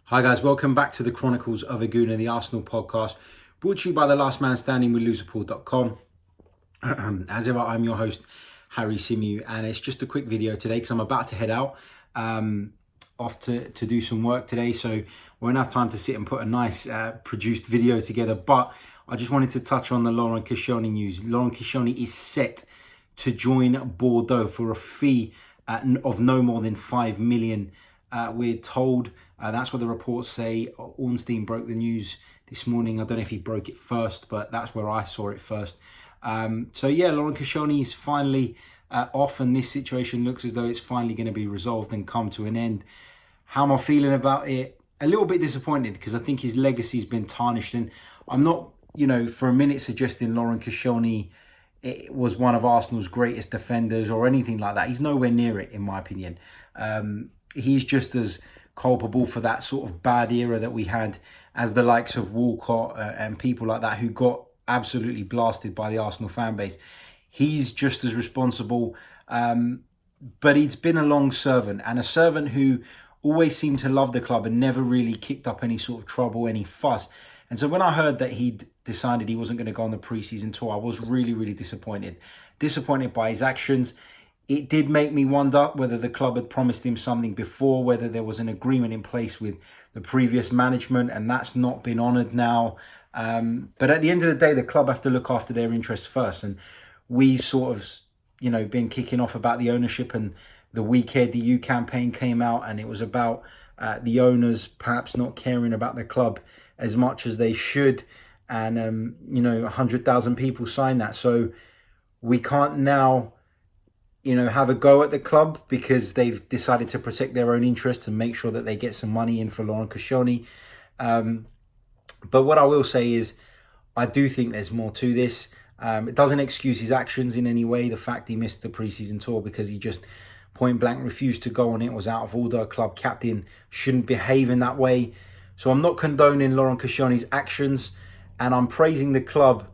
Hi guys, welcome back to the Chronicles of a Gooner, the Arsenal podcast, brought to you by the Last Man Standing with loserpool.com. As ever, I'm your host, Harry Symeou, and it's just a quick video today because I'm about to head out off to do some work today, so we won't have time to sit and put a nice produced video together. But I just wanted to touch on the Laurent Koscielny news. Laurent Koscielny is set to join Bordeaux for a fee of no more than 5 million. We're told that's what the reports say. Ornstein broke the news this morning. I don't know if he broke it first, but that's where I saw it first. So yeah, Laurent Koscielny is finally off, and this situation looks as though it's finally going to be resolved and come to an end. How am I feeling about it? A little bit disappointed because I think his legacy's been tarnished, and I'm not, for a minute suggesting Laurent Koscielny was one of Arsenal's greatest defenders or anything like that. He's nowhere near it, in my opinion. He's just as culpable for that sort of bad era that we had as the likes of Walcott and people like that who got absolutely blasted by the Arsenal fan base. He's just as responsible, but he's been a long servant, and a servant who always seemed to love the club and never really kicked up any sort of trouble, any fuss. And so when I heard that he'd decided he wasn't going to go on the pre-season tour, I was really, really disappointed. Disappointed by his actions. It did make me wonder whether the club had promised him something before, whether there was an agreement in place with the previous management, and that's not been honoured now. But at the end of the day, the club have to look after their interests first. And we sort of, been kicking off about the ownership, and the We Care DU campaign came out, and it was about the owners perhaps not caring about the club as much as they should. And, 100,000 people signed that. So we can't now have a go at the club because they've decided to protect their own interests and make sure that they get some money in for Laurent Koscielny. But what I will say is I do think there's more to this. It doesn't excuse his actions in any way. The fact he missed the pre-season tour because he just point blank refused to go on it was out of order. Club captain shouldn't behave in that way. So I'm not condoning Laurent Koscielny's actions, and I'm praising the club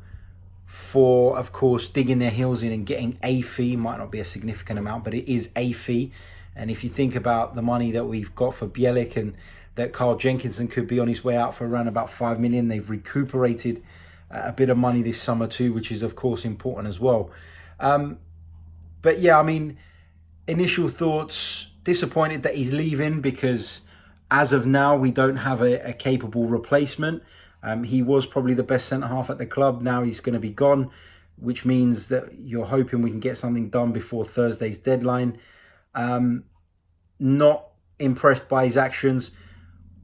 for, of course, digging their heels in and getting a fee. Might not be a significant amount, but it is a fee. And if you think about the money that we've got for Bielik and that Carl Jenkinson could be on his way out for around about 5 million, they've recuperated a bit of money this summer too, which is, of course, important as well. But yeah, initial thoughts, disappointed that he's leaving because as of now, we don't have a capable replacement. He was probably the best centre-half at the club. Now he's going to be gone, which means that you're hoping we can get something done before Thursday's deadline. Not impressed by his actions,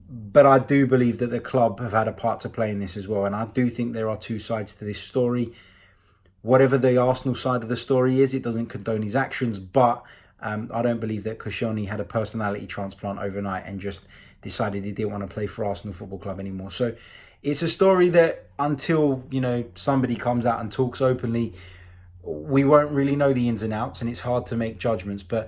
but I do believe that the club have had a part to play in this as well. And I do think there are two sides to this story. Whatever the Arsenal side of the story is, it doesn't condone his actions, but I don't believe that Koscielny had a personality transplant overnight and just decided he didn't want to play for Arsenal Football Club anymore. So it's a story that until, somebody comes out and talks openly, we won't really know the ins and outs, and it's hard to make judgments. But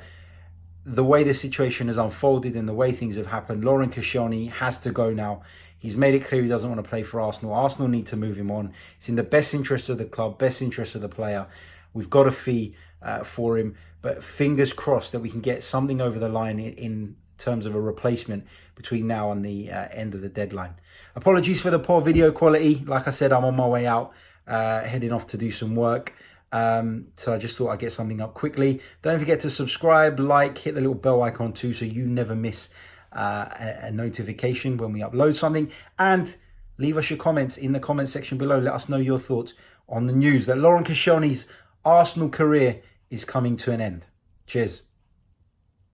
the way the situation has unfolded and the way things have happened, Laurent Koscielny has to go now. He's made it clear he doesn't want to play for Arsenal. Arsenal need to move him on. It's in the best interest of the club, best interest of the player. We've got a fee for him, but fingers crossed that we can get something over the line in terms of a replacement between now and the end of the deadline. Apologies for the poor video quality. Like I said, I'm on my way out, heading off to do some work. So I just thought I'd get something up quickly. Don't forget to subscribe, like, hit the little bell icon too so you never miss a notification when we upload something. And leave us your comments in the comment section below. Let us know your thoughts on the news that Laurent Koscielny's Arsenal career is coming to an end. Cheers.